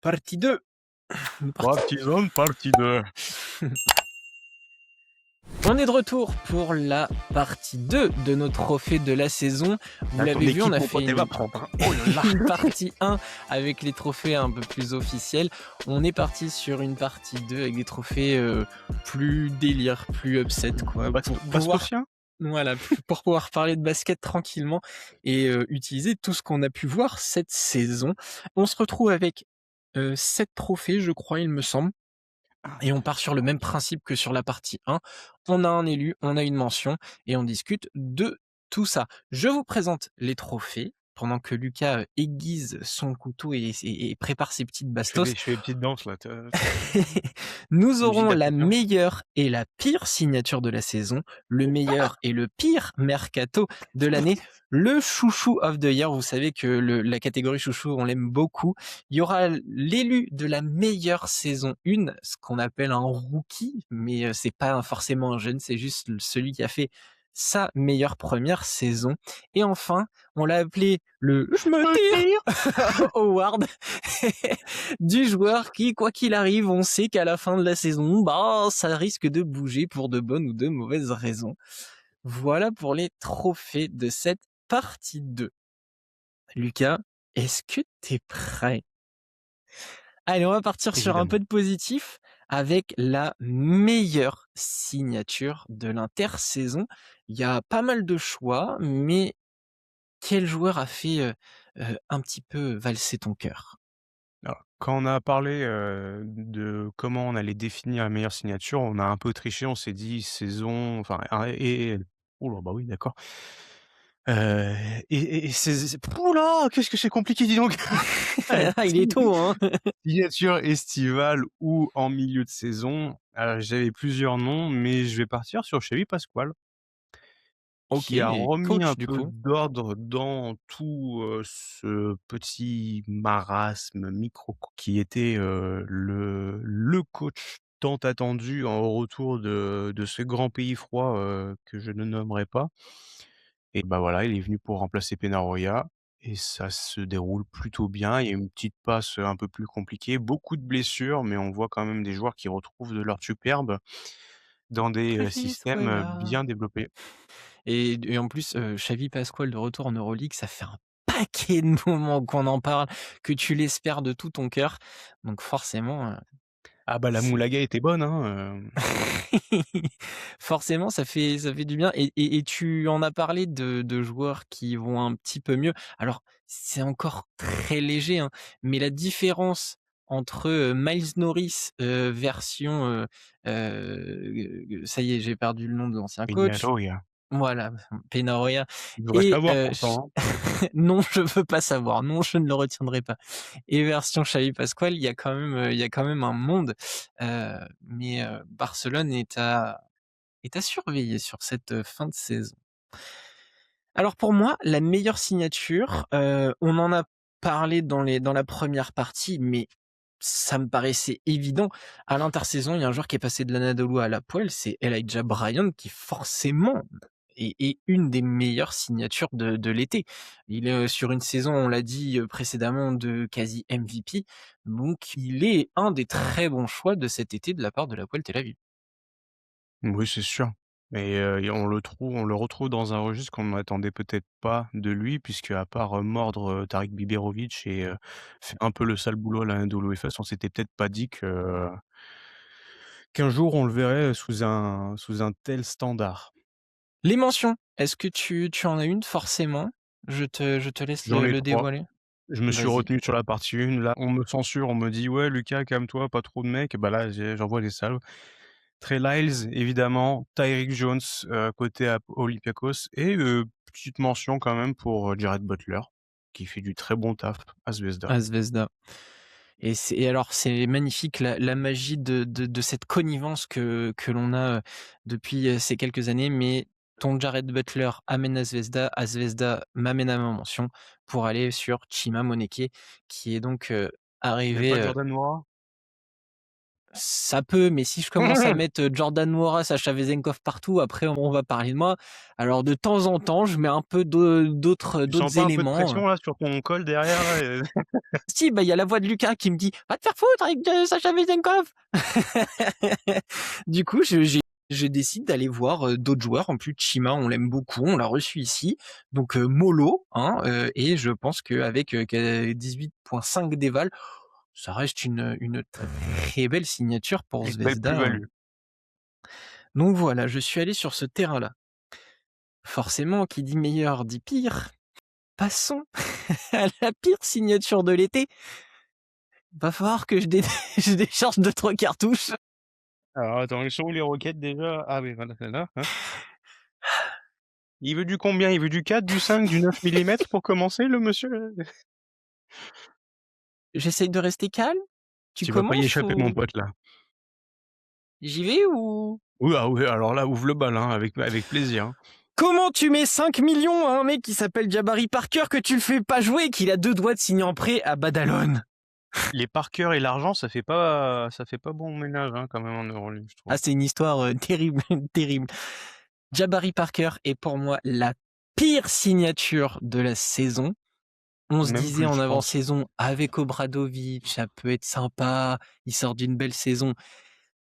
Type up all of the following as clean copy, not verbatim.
Partie 2. Partie Partizan partie 2. On est de retour pour la partie 2 de nos trophées de la saison. Vous Là, ton l'avez vu, on équipe, a mon fait pote, elle va prendre, hein. Oh là là! une partie 1 avec les trophées un peu plus officiels. On est parti sur une partie 2 avec des trophées, plus délire, plus upset quoi, pour pouvoir Bastosien? voilà, pour pouvoir parler de basket tranquillement et utiliser tout ce qu'on a pu voir cette saison. On se retrouve avec, 7 trophées je crois, il me semble. Ah, Et on part sur le même principe que sur la partie 1. On a un élu, on a une mention et on discute de tout ça. Je vous présente les trophées pendant que Lucas aiguise son couteau et prépare ses petites bastos. je fais des petites danses là, Nous musique aurons la d'Africain. meilleure et la pire signature de la saison, le meilleur et le pire mercato de l'année, le chouchou of the year. Vous savez que la catégorie chouchou, on l'aime beaucoup. Il y aura l'élu de la meilleure saison 1, ce qu'on appelle un rookie, mais c'est pas forcément un jeune, c'est juste celui qui a fait sa meilleure première saison. Et enfin, on l'a appelé le je me tire Award du joueur qui, quoi qu'il arrive, on sait qu'à la fin de la saison, bah, ça risque de bouger pour de bonnes ou de mauvaises raisons. Voilà pour les trophées de cette partie 2. Lucas, est-ce que t'es prêt? Allez, on va partir sur un peu Évidemment. de positif avec la meilleure signature de l'intersaison. Il y a pas mal de choix, mais quel joueur a fait un petit peu valser ton cœur? Alors, quand on a parlé, de comment on allait définir la meilleure signature, on a un peu triché, on s'est dit saison, enfin, ouh là, bah, oui, d'accord. Heu et c'est ouh là! Qu'est-ce que c'est compliqué, dis donc! Il est tôt, hein. Signature estivale ou en milieu de saison, j'avais plusieurs noms, mais je vais partir sur Xavi Pascual, qui OK, a remis un coach du peu coup. d'ordre dans tout, ce petit marasme micro qui était, le coach tant attendu en retour de ce grand pays froid, que je ne nommerai pas. Et bah, voilà, il est venu pour remplacer Peñarroya et ça se déroule plutôt bien. Il y a une petite passe, un peu plus compliquée, beaucoup de blessures, mais on voit quand même des joueurs qui retrouvent de leur superbe dans des, systèmes, Pascuala. bien développés. Et en plus, Xavi Pascual de retour en Euroleague, ça fait un paquet de moments qu'on en parle, que tu l'espères de tout ton cœur. Donc forcément, Ah bah, la c'est Moulaga était bonne, hein, forcément ça fait du bien et tu en as parlé de joueurs qui vont un petit peu mieux. Alors c'est encore très léger, hein, mais la différence entre, Miles Norris, version, ça y est, j'ai perdu le nom de l'ancien coach. Peñarroya. Voilà, Peñarroya Tu devrais et savoir ch pourtant, hein. non, je veux pas savoir, non, je ne le retiendrai pas et version Xavi Pascual, il y a quand même un monde, mais Barcelone est à surveiller sur cette, fin de saison. Alors pour moi, la meilleure signature, on en a parlé dans la première partie, mais ça me paraissait évident. À l'intersaison, il y a un joueur qui est passé de l'Anadolu à l'Hapoel, c'est Elijah Bryant qui forcément est une des meilleures signatures de l'été. Il est, sur une saison, on l'a dit, précédemment, de quasi MVP, donc il est un des très bons choix de cet été de la part de l'Hapoel Tel Aviv. Oui, c'est sûr et on le retrouve dans un registre qu'on n'attendait peut-être pas de lui puisque à part, mordre, Tarik Biberovic et faire un peu le sale boulot à l'Anadolu Efes, on s'était peut-être pas dit qu'un jour on le verrait sous un tel standard. Les mentions, est-ce que tu en as une forcément? Je te laisse J'en ai le 3. dévoiler. Je me suis Vas-y. retenu sur la partie 1. Là, on me censure, on me dit: «Ouais Lucas, calme-toi, pas trop de mecs». Bah là, j'envoie les salves. Trey Lyles évidemment, Tyreek Jones, côté Olympiakos et petite mention quand même pour, Jared Butler, qui fait du très bon taf à Zvezda. À Zvezda. Et alors c'est magnifique la magie de cette connivence que l'on a, depuis, ces quelques années, mais ton Jared Butler amène à Zvezda m'amène à ma mention pour aller sur Chima Moneke qui est donc, Il y a pas arrivé, Jordan Nwora? Ça peut, mais si je commence à mettre Jordan Nwora, Sacha Vezenkov partout, après on va parler de moi. Alors de temps en temps, je mets un peu Tu sens d'autres pas un peu de éléments. pression là sur ton col derrière là Si, bah il y a la voix de Lucas qui me dit va te faire foutre avec Sacha Vezenkov. Du coup, je décide d'aller voir d'autres joueurs. En plus, Chima, on l'aime beaucoup, on l'a reçu ici. Donc mollo, hein, et je pense qu'avec 18,5 d'éval, ça reste une très belle signature pour une belle Zvezda, hein. plus-value. Donc voilà, je suis allé sur ce terrain-là. Forcément, qui dit meilleur dit pire. Passons à la pire signature de l'été. Va falloir que je décharge 2-3 cartouches. Alors attends, ils sont où les roquettes déjà? Ah oui, voilà, celle-là, hein. Il veut du combien? Il veut du 4, du 5, du 9 millimètres pour commencer le monsieur? J'essaye de rester calme. Tu Tu vas pas y commences échapper mon ou pote là. j'y vais ou... Oui, ah oui, alors là, ouvre le bal, hein, avec plaisir, hein. Comment tu mets 5 millions à un mec qui s'appelle Jabari Parker que tu le fais pas jouer et qu'il a 2 doigts de signer en prêt à Badalone? Les Parker et l'argent, ça fait pas bon ménage, hein, quand même en Euroleague, je trouve. Ah, c'est une histoire terrible, terrible. Jabari Parker est pour moi la pire signature de la saison. On se Même disait plus, en je pense. avant-saison, avec Obradovic, ça peut être sympa, il sort d'une belle saison.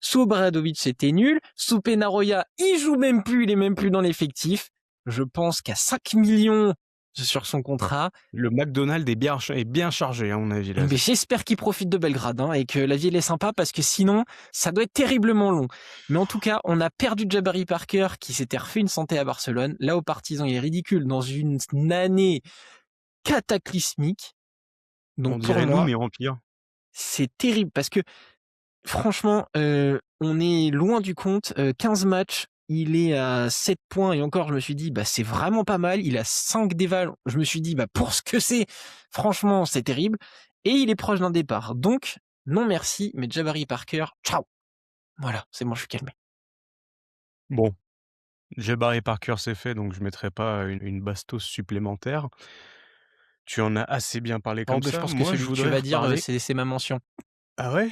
Sous Obradovic, c'était nul. Sous Penaroya, il joue même plus, il est même plus dans l'effectif. Je pense qu'à 5 millions sur son contrat, Le McDonald's est bien chargé, à mon avis, là. mais j'espère qu'il profite de Belgrade, hein, et que la ville est sympa parce que sinon, ça doit être terriblement long. Mais en tout cas, on a perdu Jabari Parker qui s'était refait une santé à Barcelone. Là, au Partizan, il est ridicule dans une année cataclysmique. On Donc pour dirait nous, moi, mais en pire. c'est terrible parce que franchement, on est loin du compte. 15 matchs, il est à 7 points et encore, je me suis dit, bah c'est vraiment pas mal. Il a 5 dévals. Je me suis dit, bah pour ce que c'est, franchement, c'est terrible. Et il est proche d'un départ. Donc, non merci, mais Jabari Parker, ciao. Voilà, c'est bon, je suis calmé. Bon, Jabari Parker, c'est fait, donc je mettrai pas une bastos supplémentaire. Tu en as assez bien parlé Oh, comme bah, je ça. pense que Moi, je celui que tu voudrais vas dire, reparler c'est ma mention. ah ouais?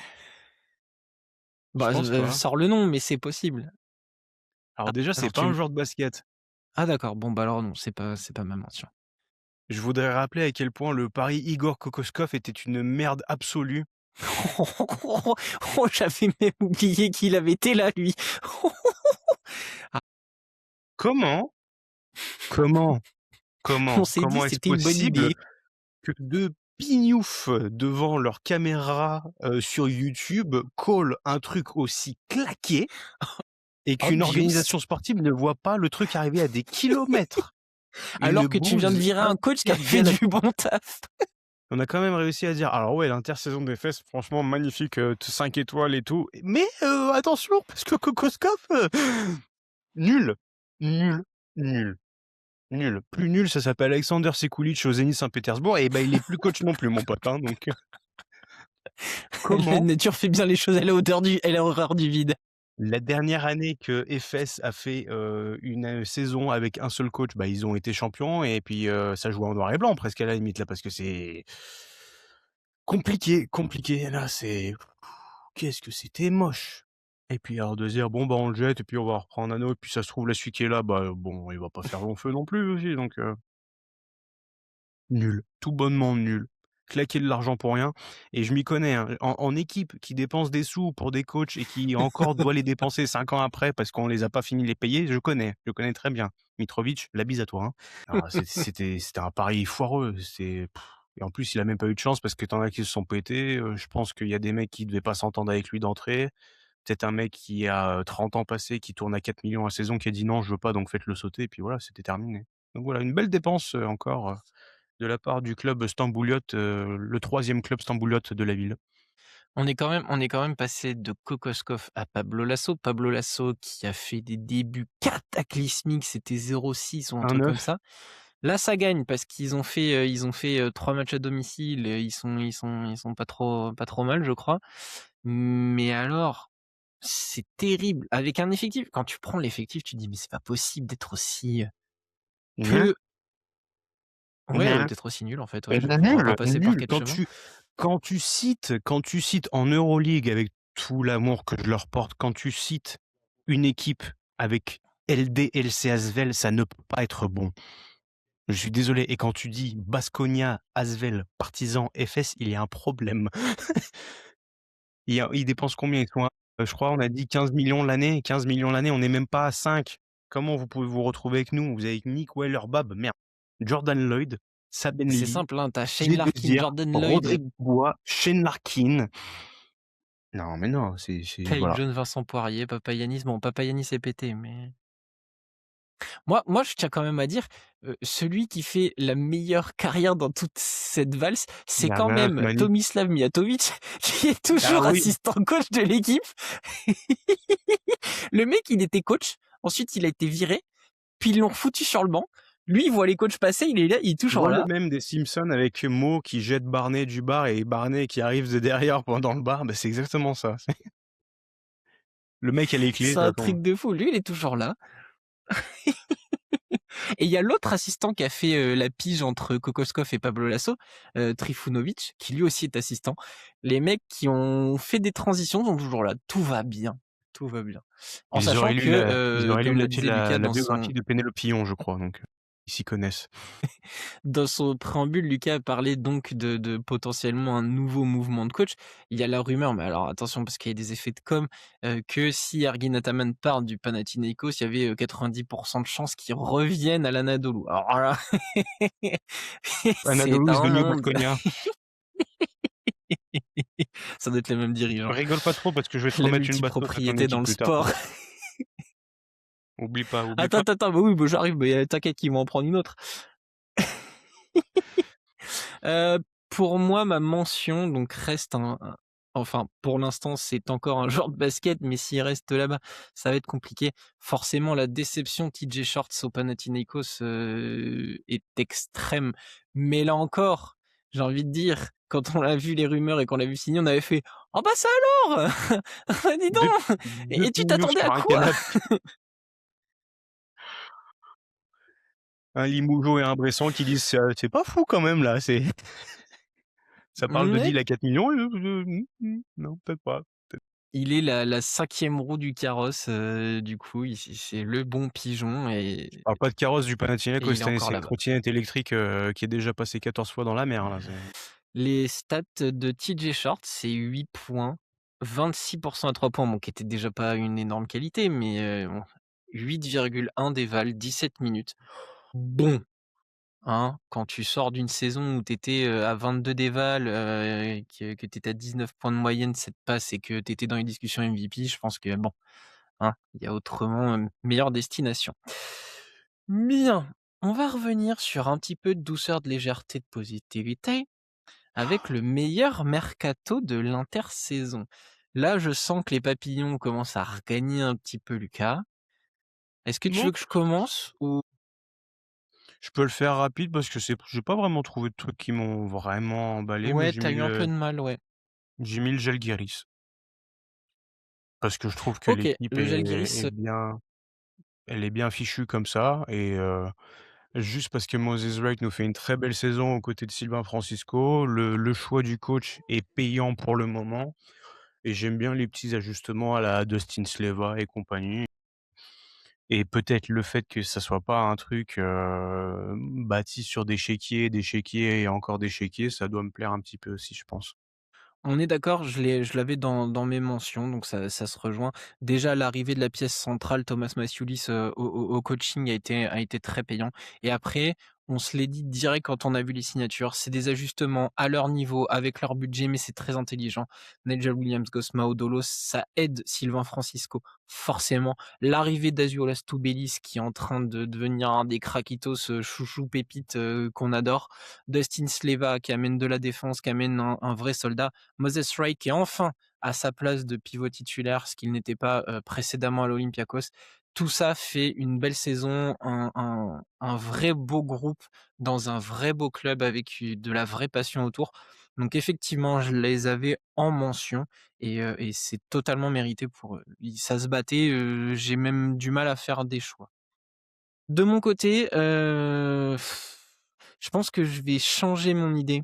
Je Bah, pense pas. sors le nom, mais c'est possible. Alors Ah, déjà, c'est alors pas tu un me... joueur de basket. Ah d'accord, bon bah alors non, c'est pas ma mention. Je voudrais rappeler à quel point le pari Igor Kokoskov était une merde absolue. Oh, j'avais même oublié qu'il avait été là, lui. Comment? Comment? On Comment? s'est dit Comment que est-ce c'était une bonne possible idée. que 2 pignoufs devant leur caméra, sur YouTube callent un truc aussi claqué et qu'une Obvious. organisation sportive ne voit pas le truc arriver à des kilomètres? Une Alors que tu viens de bouse virer un coach qui a fait intergalactique. du bon taf. On a quand même réussi à dire: «Alors ouais, l'intersaison des fesses, franchement magnifique, 5 étoiles et tout, mais attention parce que Kokoskov, nul, nul, nul, nul». Plus nul, ça s'appelle Alexander Sekulic au Zénith Saint-Pétersbourg et bah, il est plus coach non plus mon pote, hein, donc La comment nature fait bien les choses à la hauteur à la horreur du vide. la dernière année que Efes a fait, une, saison avec un seul coach, bah, ils ont été champions et puis, ça jouait en noir et blanc presque à la limite là parce que c'est compliqué, compliqué. Là, c'est qu'est-ce que c'était moche. Et puis alors de se dire: «Bon, bah, on le jette et puis on va reprendre un autre, puis ça se trouve là, celui qui est là, bah, bon, il va pas faire long feu non plus aussi», donc nul, tout bonnement nul. Claquer de l'argent pour rien et je m'y connais, hein, en équipe qui dépense des sous pour des coachs et qui encore doit les dépenser 5 ans après parce qu'on les a pas fini de les payer, je connais très bien. Mitrovic, la bise à toi, hein. Alors c'était un pari foireux, et en plus il a même pas eu de chance parce que tu en as qui se sont pétés, je pense qu'il y a des mecs qui devaient pas s'entendre avec lui d'entrée. Peut-être un mec qui a, 30 ans passés, qui tourne à 4 millions à saison, qui a dit: «Non, je veux pas, donc faites-le sauter» et puis voilà, c'était terminé. Donc voilà, une belle dépense, encore, de la part du club stambouliote, le 3e club stambouliote de la ville. On est quand même passé de Kokoskov à Pablo Lasso. Pablo Lasso qui a fait des débuts cataclysmiques, c'était 0-6 ou un Un truc comme œuf, ça. Là, ça gagne parce qu'ils ont fait, 3 matchs à domicile. Ils sont pas trop mal, je crois. Mais alors, c'est terrible. Avec un effectif, quand tu prends l'effectif, tu te dis mais c'est pas possible d'être aussi rien, peu, ouais, rien. d'être aussi nul en fait. Ouais, Et on va pas nul, passer par nul. quatre chemins. Quand tu cites en Euroleague avec tout l'amour que je leur porte. Quand tu cites une équipe avec LD, LC Asvel, ça ne peut pas être bon. Je suis désolé et quand tu dis Baskonia, Asvel, Partizan, Efes, il y a un problème. Ils dépensent combien? Ils sont à je crois on a dit 15 000 000 l'année. 15 000 000 l'année, on n'est même pas à 5. Comment vous pouvez vous retrouver avec nous? Vous avez Nick Weiler-Babb, merde, Jordan Lloyd, Saben C'est Lee, simple, hein, tu Shane Jay Larkin, Dozier, Jordan Lloyd, Rodrigue Bois, Shane Larkin. Non, mais non, c'est Kyle voilà. Jones, Vincent Poirier, Papagiannis. Bon, Papagiannis est pété, mais moi, je tiens quand même à dire, celui qui fait la meilleure carrière dans toute cette valse, c'est quand Narnas même Mani. Tomislav Mijatovic, qui est Ah toujours oui, assistant coach de l'équipe. Le mec, il était coach, ensuite il a été viré, puis ils l'ont foutu sur le banc. Lui, il voit les coachs passer, il est là, il est tu toujours vois le là. mème des Simpsons avec Moe qui jette Barney du bar et Barney qui arrive de derrière pendant le bar? Bah, c'est exactement ça. Le mec a les clés C'est de un toute façon. truc de fou. Lui, il est toujours là. Et il y a l'autre assistant qui a fait la pige entre Kokoskov et Pablo Lasso, Trifunovic, qui lui aussi est assistant. Les mecs qui ont fait des transitions sont toujours là. Tout va bien. Tout va bien. En sachant que, Ils auraient lu comme le la disait Lucas la dans son biographie de Pénélope Fillon, je crois, donc ils s'y connaissent. dans son préambule, Lucas a parlé donc de potentiellement un nouveau mouvement de coach. Il y a la rumeur, mais alors attention parce qu'il y a des effets de com, que si Ergin Ataman part du Panathinaikos, il y avait 90% de chances qu'il revienne à l'Anadolu. Alors là, c'est Anadolu is un the new monde. Baskonia. Ça doit être les mêmes dirigeants. Rigole pas trop parce que je vais te La remettre une bastos à ton multipropriété dans équipe le plus tard. sport. Oublie pas, oublie Attends, pas. attends, bah oui, bah j'arrive, bah, t'inquiète, ils vont en prendre une autre. Heu, pour moi, ma mention donc reste enfin, pour l'instant, c'est encore un joueur de basket, mais s'il reste là-bas, ça va être compliqué. Forcément, la déception TJ Shorts au Panathinaikos, est extrême. Mais là encore, j'ai envie de dire, quand on a vu les rumeurs et qu'on l'a vu signer, on avait fait: «Oh bah ça alors! Ah dis Deux donc! deux Et tu pignons t'attendais sur à un quoi?» canapé, un Limoujo et un Bressan qui disent: C'est pas fou quand même là, c'est ça parle de Mouais. deal à 4 000 000 non, peut-être pas». Il est la 5e roue du carrosse, du coup, c'est le bon pigeon Je et parle pas de carrosse du et Panathinaikos il est cette année, encore c'est une là-bas. trottinette électrique, qui est déjà passée 14 fois dans la mer là, c'est Les stats de TJ Short, c'est 8 points, 26% à 3 points, bon qui était déjà pas une énorme qualité, mais bon, 8,1 déval, 17 minutes. Bon, hein, quand tu sors d'une saison où tu étais, à 22 déval, que tu étais à 19 points de moyenne, 7 passes et que tu étais dans les discussions MVP, je pense que bon, hein, il y a autrement, meilleure destination. Bien, on va revenir sur un petit peu de douceur, de légèreté, de positivité avec le meilleur mercato de l'intersaison. Là, je sens que les papillons commencent à regagner un petit peu, Lucas. Est-ce que tu non, veux que je commence ou je peux le faire rapide parce que j'ai pas vraiment trouvé de trucs qui m'ont vraiment emballé, mais ouais, t'as eu un peu de mal, ouais. j'ai mis le Žalgiris. Parce que je trouve que OK, l'équipe le est Žalgiris, bien elle est bien fichue comme ça et juste parce que Moses Wright nous fait une très belle saison aux côtés de Sylvain Francisco, le choix du coach est payant pour le moment et j'aime bien les petits ajustements à la Dustin Sleva et compagnie et peut-être le fait que ça soit pas un truc, bâti sur des chéquiers et encore des chéquiers, ça doit me plaire un petit peu aussi, je pense. on est d'accord, je l'avais dans mes mentions, donc ça se rejoint. Déjà, l'arrivée de la pièce centrale, Thomas Masioulis, au coaching a été très payant et après, on se l'est dit direct quand on a vu les signatures, c'est des ajustements à leur niveau, avec leur budget, mais c'est très intelligent. Nigel Williams, Gosma Odolos, ça aide Sylvain Francisco, forcément. L'arrivée d'Azuolas Tubelis qui est en train de devenir un des craquitos, chouchou pépite, qu'on adore. Dustin Sleva qui amène de la défense, qui amène un vrai soldat. Moses Wright qui est enfin à sa place de pivot titulaire, ce qu'il n'était pas précédemment à l'Olympiakos. Tout ça fait une belle saison, un vrai beau groupe dans un vrai beau club avec de la vraie passion autour. Donc effectivement, je les avais en mention et c'est totalement mérité pour eux. Ça se battait, j'ai même du mal à faire des choix. De mon côté, je pense que je vais changer mon idée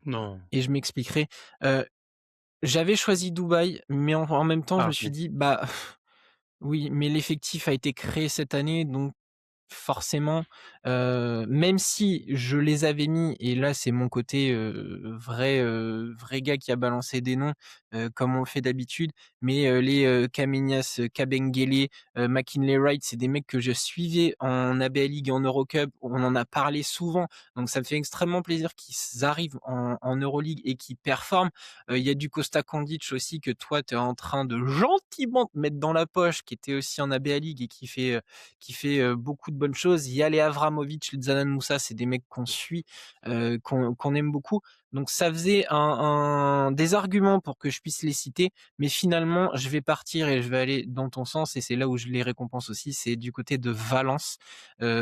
Non. et je m'expliquerai. Heu J'avais choisi Dubaï, mais en même temps, je Ah me suis OK. dit: «Bah, oui, mais l'effectif a été créé cette année, donc forcément, même si je les avais mis et là, c'est mon côté, vrai gars qui a balancé des noms, comme on le fait d'habitude, mais les, Kamenias, Kabengele, McKinley Wright, c'est des mecs que je suivais en ABA League et en Eurocup. On en a parlé souvent, donc ça me fait extrêmement plaisir qu'ils arrivent en Euroleague et qu'ils performent. Il y a du Costa Kandic aussi que toi, tu es en train de gentiment te mettre dans la poche, qui était aussi en ABA League et qui fait, beaucoup de bonnes choses. Il y a les Avramovic, les Zanan Moussa, c'est des mecs qu'on suit, qu'on aime beaucoup. Donc ça faisait un des arguments pour que je puisse les citer, mais finalement, je vais partir et je vais aller dans ton sens et c'est là où je les récompense aussi, c'est du côté de Valence.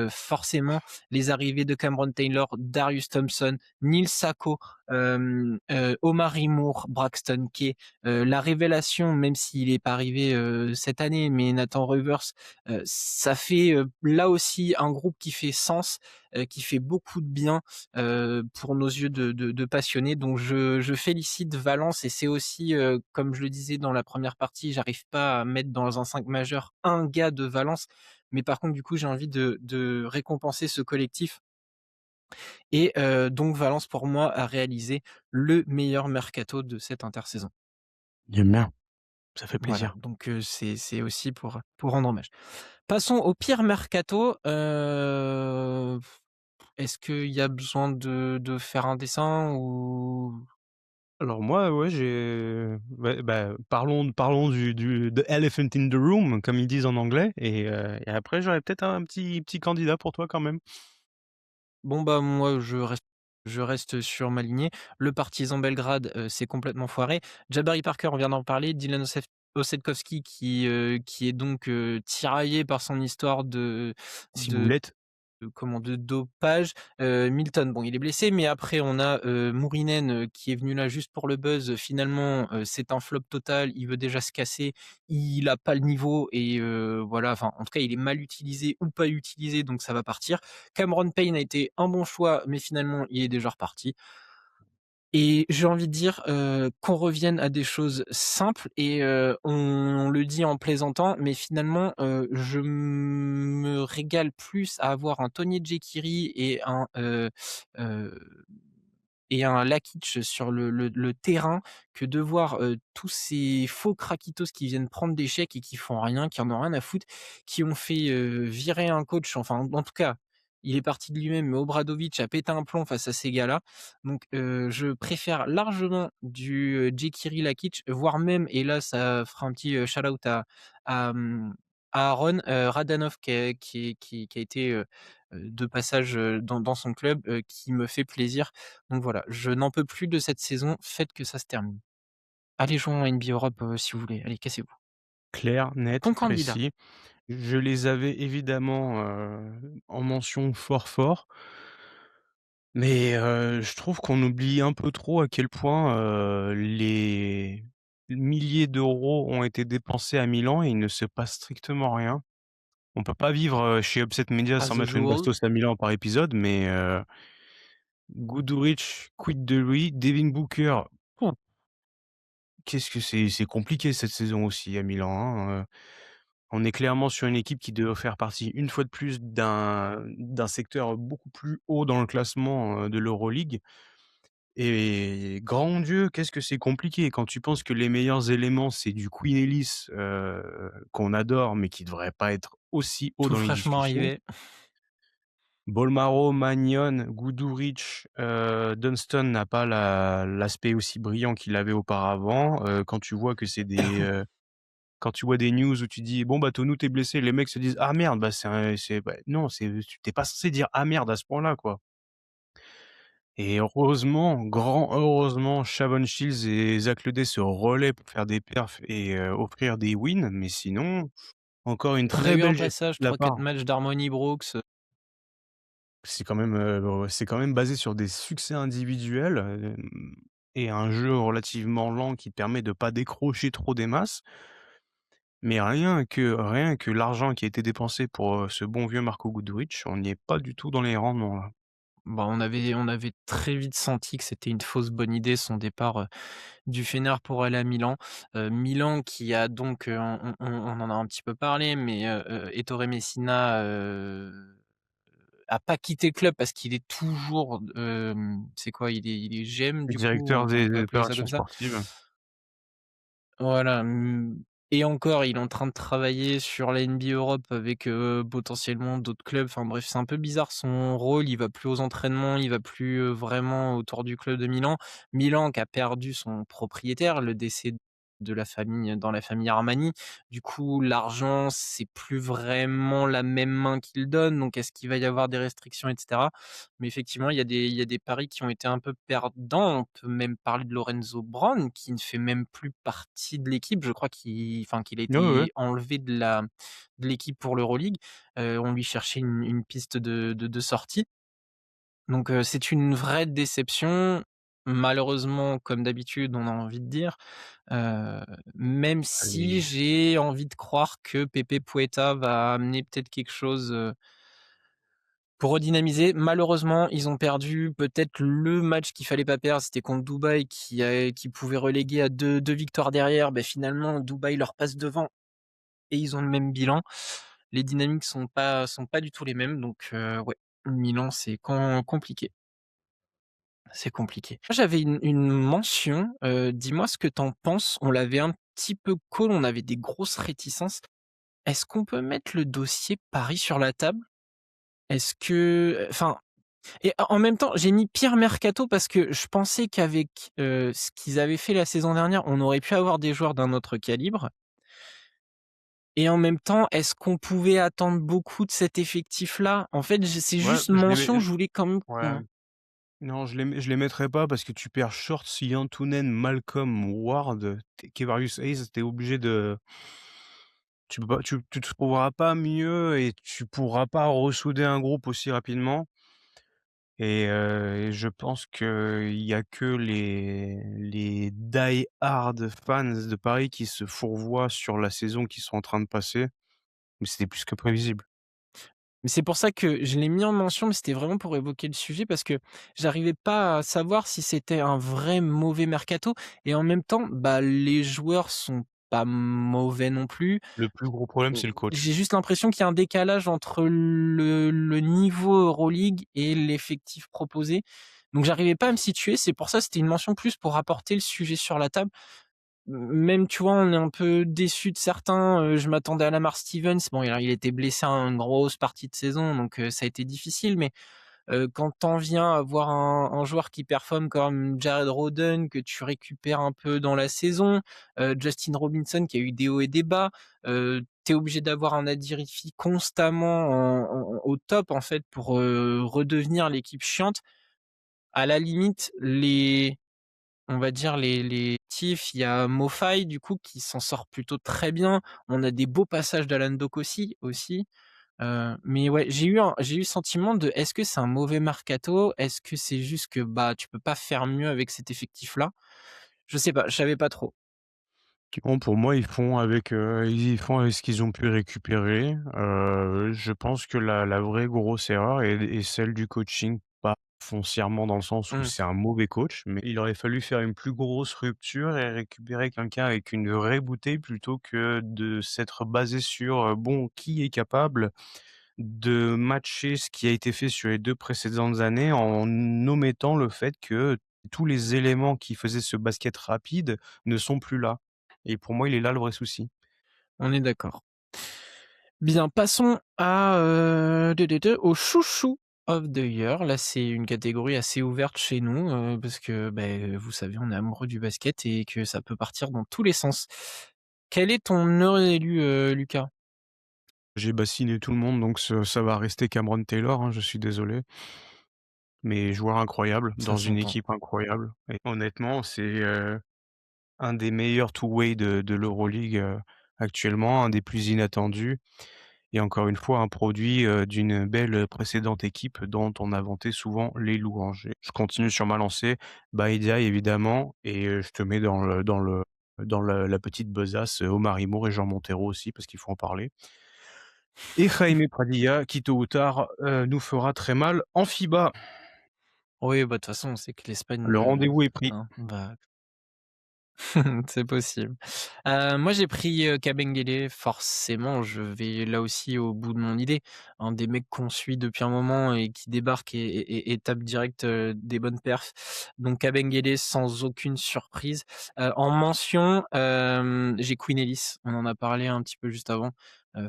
Forcément, les arrivées de Cameron Taylor, Darius Thompson, Neil Sacco, Omari Moore, Braxton Key, la révélation, même s'il est pas arrivé, cette année, mais Nathan Rivers, ça fait, là aussi un groupe qui fait sens, qui fait beaucoup de bien, pour nos yeux de passionnés. Donc je félicite Valence et c'est aussi, comme je le disais dans la première partie, j'arrive pas à mettre dans un 5 majeur un gars de Valence, mais par contre du coup j'ai envie de récompenser ce collectif et donc Valence pour moi a réalisé le meilleur mercato de cette intersaison. J'aime bien, ça fait Voilà, plaisir. donc c'est aussi pour rendre hommage. Passons au pire mercato, est-ce qu'il y a besoin de faire un dessin ou Alors moi, ouais, parlons du the elephant in the room, comme ils disent en anglais et après j'aurais peut-être un petit candidat pour toi quand même. bon, bah, moi je reste sur ma lignée. Le Partizan Belgrade, c'est complètement foiré. Jabari Parker, on vient d'en parler. Dylan Osetkowski qui est donc, tiraillé par son histoire de Ciboulette, comment? De dopage. Milton, bon, il est blessé, mais après on a, Mourinen, qui est venu là juste pour le buzz. Finalement, c'est un flop total. Il veut déjà se casser. Il a pas le niveau et voilà, enfin, en tout cas, il est mal utilisé ou pas utilisé, donc ça va partir. Cameron Payne a été un bon choix, mais finalement, il est déjà reparti. Et j'ai envie de dire, qu'on revienne à des choses simples et on le dit en plaisantant, mais finalement, je me régale plus à avoir un Tony Jekiri heu et un Lakic sur le terrain que de voir, tous ces faux craquitos qui viennent prendre des chèques et qui font rien, qui en ont rien à foutre, qui ont fait, virer un coach, enfin, en tout cas, il est parti de lui-même, mais Obradovic a pété un plomb face à ces gars-là. Donc, je préfère largement du, Jekiri Lakic, voire même et là ça fera un petit, shout out à, à Aaron, Radanov qui a été, de passage, dans son club, qui me fait plaisir. Donc voilà, je n'en peux plus de cette saison, faites que ça se termine. Allez, jouons à NBA Europe, si vous voulez, allez, cassez-vous. clair, net, Ton candidat? précis. Je les avais évidemment, en mention fort, fort, mais je trouve qu'on oublie un peu trop à quel point, les milliers d'euros ont été dépensés à Milan et il ne se passe strictement rien. On peut pas vivre, chez Upset Media sans As mettre une usual, bastos à Milan par épisode, mais Guduric, quid de lui? Devin Booker, pouh, qu'est-ce que c'est compliqué cette saison aussi à Milan, hein, on est clairement sur une équipe qui doit faire partie, une fois de plus, d'un secteur beaucoup plus haut dans le classement, de l'Euroleague et grand Dieu, qu'est-ce que c'est compliqué quand tu penses que les meilleurs éléments, c'est du Queen Ellis, qu'on adore, mais qui devrait pas être aussi haut tout dans les fraîchement discussions. arrivé. Bolmaro, Mannion, Guduric, Dunston n'a pas l'aspect aussi brillant qu'il avait auparavant. Quand tu vois que quand tu vois des news où tu dis: «Bon, bah, Tonu tu blessé», les mecs se disent: «Ah merde, bah, c'est bah, non, tu pas censé dire "ah merde" à ce point-là, quoi» et heureusement, grand heureusement, Shavon Shields et Zach Ledey se relaient pour faire des perfs et offrir des wins, mais sinon, encore une On a très eu un belle gestion passage de la 3-4 part. matchs d'Harmony Brooks, C'est quand même basé sur des succès individuels, et un jeu relativement lent qui te permet de pas décrocher trop des masses. Mais rien que l'argent qui a été dépensé pour, ce bon vieux Marco Guduric, on n'y est pas du tout dans les rendements là. Bah, on avait très vite senti que c'était une fausse bonne idée son départ, du Fener pour aller à Milan. Milan qui a donc, on en a un petit peu parlé, mais, Ettore Messina, a pas quitté le club parce qu'il est toujours, c'est quoi? Il est GM Le du coup, directeur on peut des appeler ça opérations comme ça? sportives. Voilà, et encore, il est en train de travailler sur la NBA Europe avec, potentiellement d'autres clubs. Enfin bref, c'est un peu bizarre son rôle, il va plus aux entraînements, il va plus, vraiment autour du club de Milan. Milan qui a perdu son propriétaire, le décès de la famille dans la famille Armani. Du coup, l'argent, c'est plus vraiment la même main qu'il donne, donc est-ce qu'il va y avoir des restrictions et cetera? Mais effectivement, il y a des paris qui ont été un peu perdants. On peut même parler de Lorenzo Brown qui ne fait même plus partie de l'équipe. Je crois qu'il a Ouais, ouais, ouais. été enlevé de l'équipe pour l'Euroleague. On lui cherchait une piste de sortie. Donc, c'est une vraie déception. Malheureusement, comme d'habitude, on a envie de dire, heu, même si Allez. j'ai envie de croire que Pepe Pueta va amener peut-être quelque chose, pour redynamiser. Malheureusement, ils ont perdu peut-être le match qu'il fallait pas perdre, c'était contre Dubaï qui pouvait reléguer à deux victoires derrière. Beh, finalement, Dubaï leur passe devant et ils ont le même bilan. Les dynamiques sont pas du tout les mêmes, donc ouais, Milan, c'est compliqué, c'est compliqué. Moi, j'avais une mention, dis-moi ce que tu en penses. On l'avait un petit peu call, on avait des grosses réticences. Est-ce qu'on peut mettre le dossier Paris sur la table? Est-ce que enfin, et en même temps, j'ai mis pire mercato parce que je pensais qu'avec, ce qu'ils avaient fait la saison dernière, on aurait pu avoir des joueurs d'un autre calibre, et en même temps, est-ce qu'on pouvait attendre beaucoup de cet effectif-là? En fait, c'est Ouais, juste je les mention, mets je voulais quand même ouais. qu'on Non, je les mettrai pas parce que tu perds Short, Antunen, Malcolm, Ward, Kevarius Hayes, tu es obligé de tu peux pas tu te trouveras pas mieux et tu pourras pas ressouder un groupe aussi rapidement et je pense qu'il y a que les die-hard fans de Paris qui se fourvoient sur la saison qu'ils sont en train de passer, mais c'était plus que prévisible. mais c'est pour ça que je l'ai mis en mention, mais c'était vraiment pour évoquer le sujet parce que j'arrivais pas à savoir si c'était un vrai mauvais mercato, et en même temps, bah, les joueurs sont pas mauvais non plus. Le plus gros problème, c'est le coach. J'ai juste l'impression qu'il y a un décalage entre le niveau Euroleague et l'effectif proposé. Donc j'arrivais pas à me situer, c'est pour ça, c'était une mention plus pour apporter le sujet sur la table. Même, tu vois, on est un peu déçu de certains, je m'attendais à Lamar Stevens. Bon, il était blessé à une grosse partie de saison, donc ça a été difficile, mais quand tu en viens à voir un joueur qui performe comme Jared Rhoden, que tu récupères un peu dans la saison, Justin Robinson qui a eu des hauts et des bas, tu es obligé d'avoir un Adirifi constamment au top en fait pour, redevenir l'équipe chiante. À la limite, on va dire les tifs, il y a MoFai du coup qui s'en sort plutôt très bien. On a des beaux passages d'Alan Dokosi aussi. Mais ouais, j'ai eu le sentiment de: est-ce que c'est un mauvais mercato? Est-ce que c'est juste que, bah, tu peux pas faire mieux avec cet effectif-là? Je sais pas, je savais pas trop. Bon, pour moi, ils font avec ce qu'ils ont pu récupérer. Je pense que la vraie grosse erreur est celle du coaching, pas foncièrement dans le sens où Mmh. c'est un mauvais coach, mais il aurait fallu faire une plus grosse rupture et récupérer quelqu'un avec une vraie bouteille plutôt que de s'être basé sur, bon, qui est capable de matcher ce qui a été fait sur les 2 précédentes années en omettant le fait que tous les éléments qui faisaient ce basket rapide ne sont plus là et pour moi, il est là le vrai souci. On est d'accord. Bien, passons à, au chouchou of the year. Là, c'est une catégorie assez ouverte chez nous, parce que, beh, vous savez, on est amoureux du basket et que ça peut partir dans tous les sens. Quel est ton heureux élu, Lucas? J'ai bassiné tout le monde donc ça va rester Cameron Taylor, hein, je suis désolé, mais joueur incroyable Ça dans une s'entend. équipe incroyable et honnêtement, c'est, un des meilleurs two-way de l'Euroleague, actuellement, un des plus inattendus. Et encore une fois, un produit, d'une belle, précédente équipe dont on a vanté souvent les louanges et je continue sur ma lancée, Baye Ndiaye évidemment et je te mets dans la petite besace, Omar Imour et Jean Montero aussi parce qu'il faut en parler et Jaime Pradilla qui tôt ou tard, nous fera très mal en FIBA. Oui, bah, de toute façon, on sait que l'Espagne, Le rendez-vous est pris. hein, bah c'est possible. Moi, j'ai pris, Kabengele. Forcément, je vais là aussi au bout de mon idée. Un des mecs qu'on suit depuis un moment et qui débarque et tape direct, des bonnes perfs. Donc Kabengele sans aucune surprise. En mention, j'ai Queen Ellis. On en a parlé un petit peu juste avant.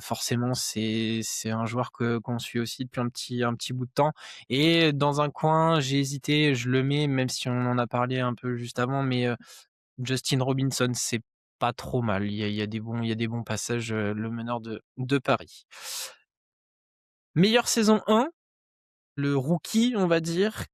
Forcément, c'est un joueur que qu'on suit aussi depuis un petit bout de temps et dans un coin, j'ai hésité, je le mets même si on en a parlé un peu juste avant, mais Justin Robinson, c'est pas trop mal. Il y a des bons passages, le meneur de Paris. Meilleure saison 1, le rookie, on va dire.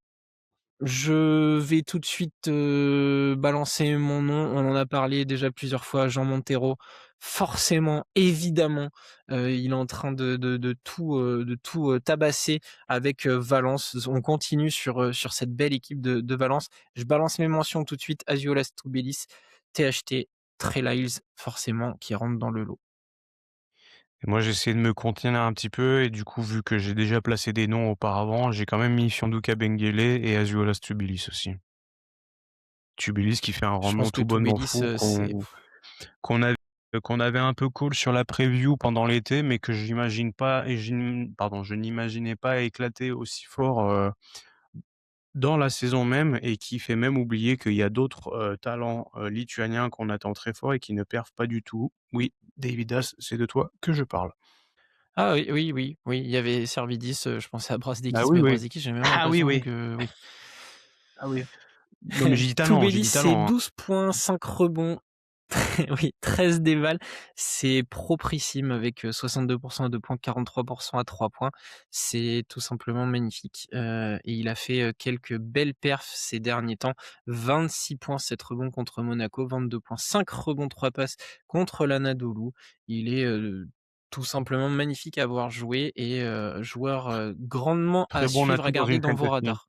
Je vais tout de suite, balancer mon nom. On en a parlé déjà plusieurs fois, Jean Montero. Forcément, évidemment, il est en train de tout tabasser avec, Valence. On continue sur cette belle équipe de Valence. Je balance mes mentions tout de suite, Azuolas Tubelis, THT, Trey Lyles, forcément, qui rentre dans le lot. Et moi, j'essaie de me contenir un petit peu et du coup, vu que j'ai déjà placé des noms auparavant, j'ai quand même mis Fianduka Bengele et Azuolas Tubilis aussi. Tubilis qui fait un Je rendement pense que tout bonnement Tubelis, fou qu'on avait qu'on avait un peu cool sur la preview pendant l'été, mais que j'imagine pas et je n'imaginais pas éclater aussi fort, dans la saison même et qui fait même oublier qu'il y a d'autres, talents, lituaniens qu'on attend très fort et qui ne perfent pas du tout. Oui, Davidas, c'est de toi que je parle. ah oui, oui, oui, oui, il y avait Servidis, je pensais à Ah Brazdeikis, oui, mais oui. Brazdeikis, j'ai même Ah oui, l'impression oui. que oui. Ah oui. Non, mais j'ai Toubelis, dit c'est talent, hein. 12 points, 5 rebonds, oui, 13 dévals. C'est proprissime avec, 62 à 2 points, 43 à 3 points. C'est tout simplement magnifique, et il a fait, quelques belles perfs ces derniers temps. 26 points, 7 rebonds contre Monaco, 22 points, 5 rebonds, 3 passes contre l'Anadolu. Il est, tout simplement magnifique à voir jouer et joueur, grandement à Très bon suivre, à atout dans garder une dans vos fantasy. radars.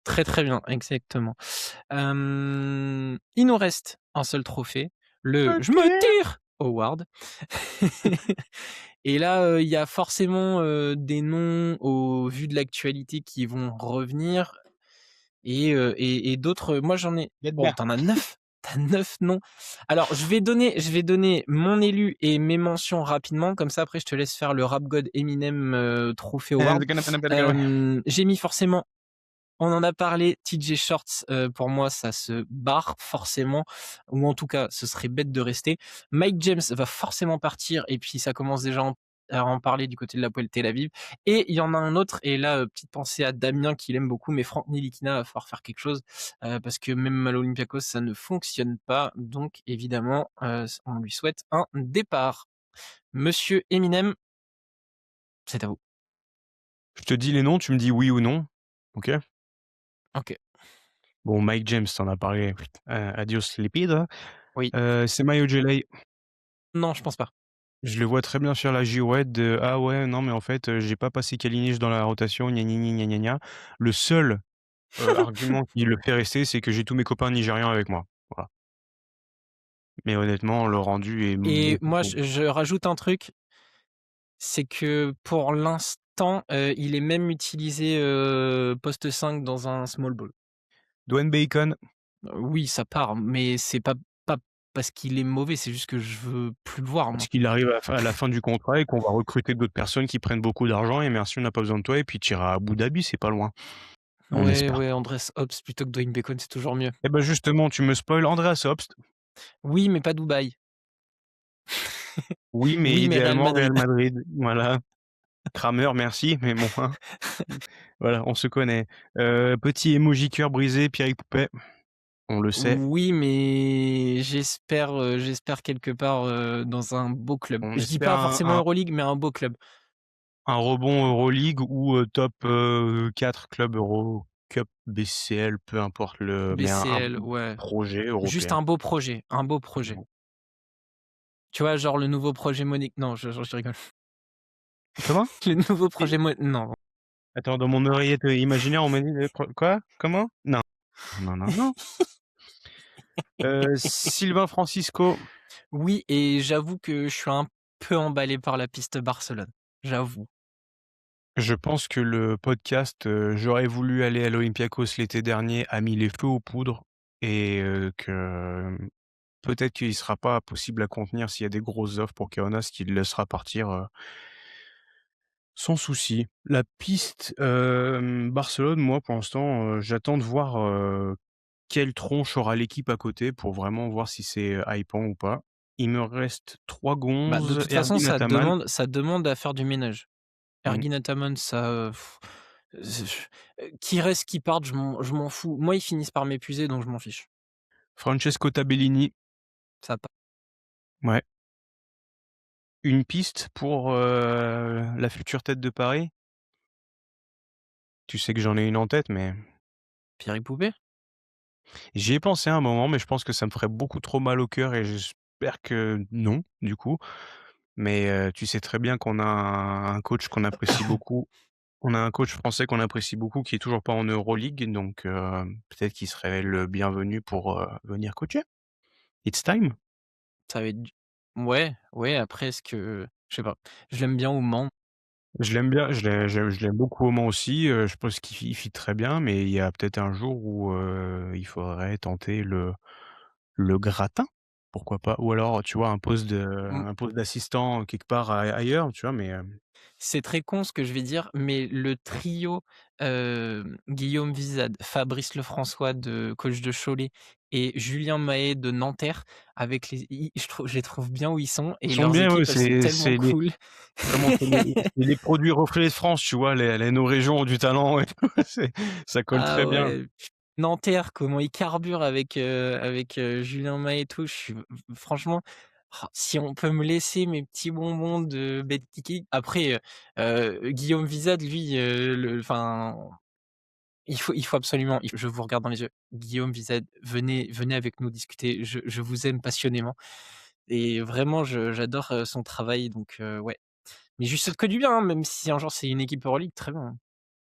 Très, très bien, exactement. Il nous reste un seul trophée, le «Je me OK. tire» award. Et là, il y a forcément, des noms au vu de l'actualité qui vont revenir et d'autres, moi j'en ai Get oh back. tu en as 9? Tu as 9 noms? Alors je vais donner mon élu et mes mentions rapidement, comme ça après je te laisse faire le Rap God Eminem, Trophy Award. J'ai mis forcément, on en a parlé, TJ Shorts, pour moi, ça se barre forcément, ou en tout cas, ce serait bête de rester. Mike James va forcément partir, et puis ça commence déjà à en parler du côté de l'Hapoel Tel Aviv. Et il y en a un autre, et là, petite pensée à Damien qui l'aime beaucoup, mais Franck Ntilikina va falloir faire quelque chose, parce que même à l'Olympiakos, ça ne fonctionne pas. Donc évidemment, on lui souhaite un départ. Monsieur Eminem, c'est à vous. Je te dis les noms, tu me dis oui ou non, OK? OK. Bon, Mike James, tu en as parlé, adios lipido. Oui. Semayo Ojulari, Non, je pense pas. je le vois très bien sur la girouette de: «Ah ouais, non mais en fait, j'ai pas passé Kalinic dans la rotation, gna gna gna gna gna». Le seul, argument qui le fait rester, c'est que j'ai tous mes copains nigérians avec moi. Voilà. Mais honnêtement, le rendu est Et beaucoup moi, trop je rajoute un truc. C'est que pour l'instant, il est même utilisé, poste 5 dans un small ball. Dwayne Bacon, Oui, ça part, mais c'est pas parce qu'il est mauvais, c'est juste que je veux plus le voir parce moi. qu'il arrive à la fin du contrat et qu'on va recruter d'autres personnes qui prennent beaucoup d'argent et merci, on n'a pas besoin de toi et puis tu iras à Abu Dhabi, c'est pas loin. On Ouais, espère. ouais, Andreas Hobbs plutôt que Dwayne Bacon, c'est toujours mieux. Et bah, justement, tu me spoil Andreas Obst. Oui, mais pas Dubaï. Oui, mais Oui, mais Real idéalement Real Madrid. Madrid, voilà. Kramer, merci, mais bon, hein, voilà, on se connaît. Petit emoji cœur brisé, Pierrick Poupet, on le sait. Oui, mais j'espère quelque part, dans un beau club. On Je dis espère pas forcément Euroleague, mais un beau club. un rebond Euroleague ou, top, 4 club Eurocup, BCL, peu importe mais un BCL, ouais. projet Juste européen. un beau projet, un beau projet. Tu vois, genre le nouveau projet Monique, non, je rigole. Comment? Le nouveau Et projet non. attends, dans mon oreillette, imaginaire, on m'a dit, quoi? Comment? Non. Non, non, non. Sylvain Francisco, Oui, et j'avoue que je suis un peu emballé par la piste Barcelone, j'avoue. Je pense que le podcast, «J'aurais voulu aller à l'Olympiakos l'été dernier» a mis les feux aux poudres et que, peut-être qu'il sera pas possible à contenir s'il y a des grosses offres pour Kaunas, qu'il le laissera partir, sans souci. La piste, Barcelone, moi, pour l'instant, j'attends de voir, quelle tronche aura l'équipe à côté pour vraiment voir si c'est, hypant ou pas. Il me reste 3 Bah, de gonzes, toute façon, Ergin ça Ataman. demande à faire du ménage. Mmh. Ergin Ataman, ça, qu'il reste, qu'il parte, je m'en fous. Moi, ils finissent par m'épuiser, donc je m'en fiche. Francesco Tabellini, Ça pa ouais. Une piste pour, la future tête de Paris? Tu sais que j'en ai une en tête, mais Pierrick Poupée? j'y ai pensé à un moment, mais je pense que ça me ferait beaucoup trop mal au cœur et j'espère que non, du coup. Mais, tu sais très bien qu'on a un coach qu'on apprécie beaucoup. On a un coach français qu'on apprécie beaucoup qui est toujours pas en Euroleague, donc, peut-être qu'il serait le bienvenu pour, venir coacher. It's time. Ça va être du Ouais, ouais, après est-ce que je sais pas. Je l'aime bien au Mans. Je l'aime bien, je l'aime beaucoup au Mans aussi, je pense qu'il fit très bien, mais il y a peut-être un jour où, il faudrait tenter le gratin, pourquoi pas? Ou alors, tu vois, Mmh, un poste d'assistant quelque part ailleurs, tu vois? Mais, c'est très con ce que je vais dire, mais le trio, Guillaume Vizade, Fabrice Lefrançois de coach de Cholet et Julien Mahé de Nanterre avec les i je les trouve bien où ils sont ils et sont leurs bien, ouais, équipes, elles sont tellement c'est les cool. comment? C'est les produits reflets de France, tu vois? Nos régions ont du talent et tout, c'est ça colle très Ah bien. ouais, Nanterre, comment il carbure avec Julien Mahé et tout, je suis franchement, si on peut me laisser mes petits bonbons de Betclic. Après, Guillaume Vizade, lui, il faut absolument, je vous regarde dans les yeux, Guillaume Vizade, venez avec nous discuter, je vous aime passionnément et vraiment j'adore, son travail, donc ouais. Mais je lui souhaite que du bien, hein, même si un jour c'est une équipe Euroleague, très bien, hein.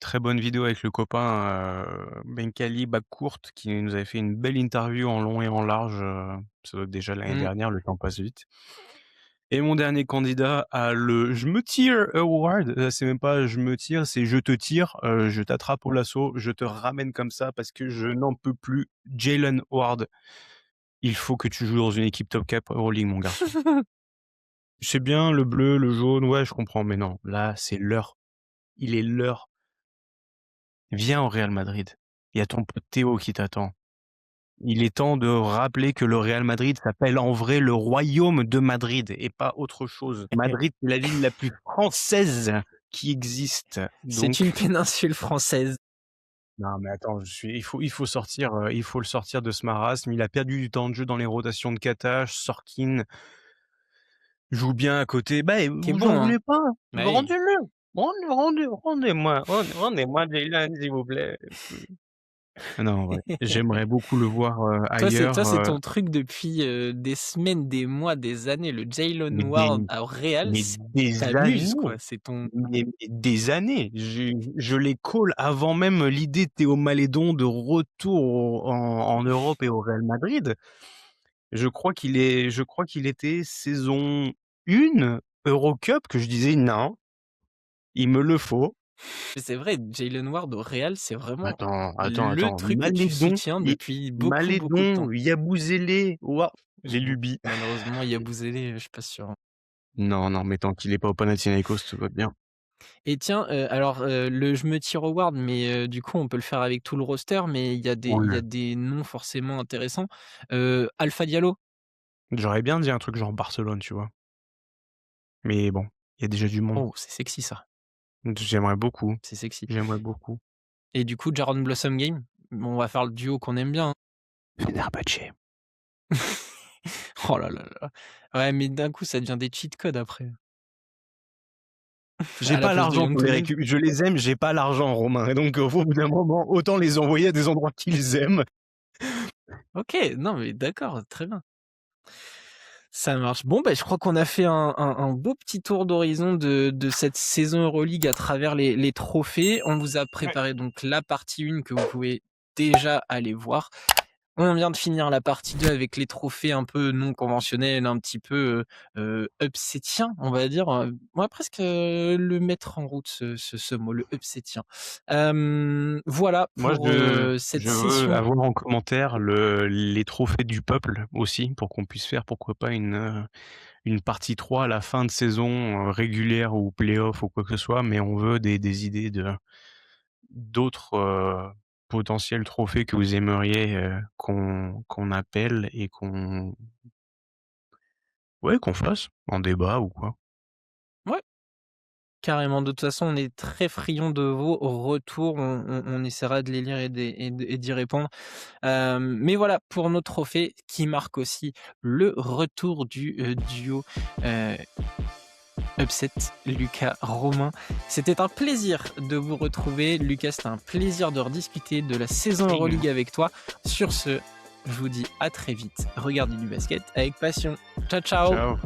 Très bonne vidéo avec le copain, Benkali Bakkourt qui nous avait fait une belle interview en long et en large, ça doit être déjà l'année Mmh. dernière, le temps passe vite. Et mon dernier candidat à le «Je me tire award», c'est même pas «je me tire», c'est «je te tire», je t'attrape au lasso, je te ramène comme ça parce que je n'en peux plus. Jaylen Ward, il faut que tu joues dans une équipe top cap Euroleague mon garçon. C'est bien le bleu, le jaune, ouais, je comprends, mais non, là, c'est l'heure. Il est l'heure. Viens au Real Madrid. Il y a ton pote Théo qui t'attend. Il est temps de rappeler que le Real Madrid s'appelle en vrai le Royaume de Madrid et pas autre chose. Madrid, c'est la ville la plus française qui existe. C'est une Donc péninsule française. non, mais attends, il faut sortir, il faut le sortir de ce marasme. Il a perdu du temps de jeu dans les rotations de Katash. Sorkin joue bien à côté. Bah, Qui est vous en bon, hein? voulez pas? Bah oui. Rendez-le! Rendez-moi Jaylen, s'il vous plaît. Non, ouais, j'aimerais beaucoup le voir, Toi, ailleurs, c'est ton truc depuis, des semaines, des mois, des années, le Jaylen mais des Ward au Real, mais des tu années, quoi, c'est ton mais des années. Je les call avant même l'idée de Théo Malédon de retour en Europe et au Real Madrid. Je crois qu'il était saison 1 Eurocup que je disais: «Non, il me le faut». c'est vrai, Jaylen Ward au Real, c'est vraiment le Attends, truc que tu soutiens depuis beaucoup, beaucoup de temps. Malédon, Yabusele, waouh, les Mmh, lubies. malheureusement, Yabusele, je suis pas sûr, hein. Non, non, mais tant qu'il est pas au Panathinaikos, tout va bien. Et tiens, alors, le je me tire Howard, mais du coup, on peut le faire avec tout le roster, mais il y a des noms forcément intéressants. Alpha Diallo? J'aurais bien dit un truc genre Barcelone, tu vois? Mais bon, il y a déjà du monde. Oh, c'est sexy ça, J'aimerais beaucoup, c'est sexy. j'aimerais beaucoup. Et du coup, Jaron Blossom Game? On va faire le duo qu'on aime bien, hein. Fenerbahçe. Oh là là là. Ouais, mais d'un coup, ça devient des cheat codes après. J'ai À la pas place de l'argent Young pour les Clean. récu je les aime, j'ai pas l'argent Romain et donc, au bout d'un moment, autant les envoyer à des endroits qu'ils aiment. OK, non mais d'accord, très bien. Ça marche. Bon, bah, je crois qu'on a fait un beau petit tour d'horizon de cette saison Euroleague à travers les trophées. On vous a Ouais. préparé donc la partie 1 que vous pouvez déjà aller voir. On vient de finir la partie 2 avec les trophées un peu non conventionnels, un petit peu, upsetiens, on va dire, on va presque, le mettre en route ce mot, le upsetien. Voilà Moi, pour, cette je veux session. avoir en commentaire les trophées du peuple aussi pour qu'on puisse faire, pourquoi pas, une partie 3 à la fin de saison, régulière ou play-off ou quoi que ce soit, mais on veut des idées d'autres, potentiels trophées que vous aimeriez, qu'on appelle et qu'on fasse en débat ou quoi. Ouais, carrément. De toute façon, on est très friands de vos retours. On essaiera de les lire et d'y répondre. Mais voilà pour nos trophées qui marquent aussi le retour du, duo, heu, Upset, Lucas, Romain. C'était un plaisir de vous retrouver. Lucas, c'était un plaisir de rediscuter de la saison Également. Euroleague avec toi. Sur ce, je vous dis à très vite. Regardez du basket avec passion. Ciao, ciao! Ciao.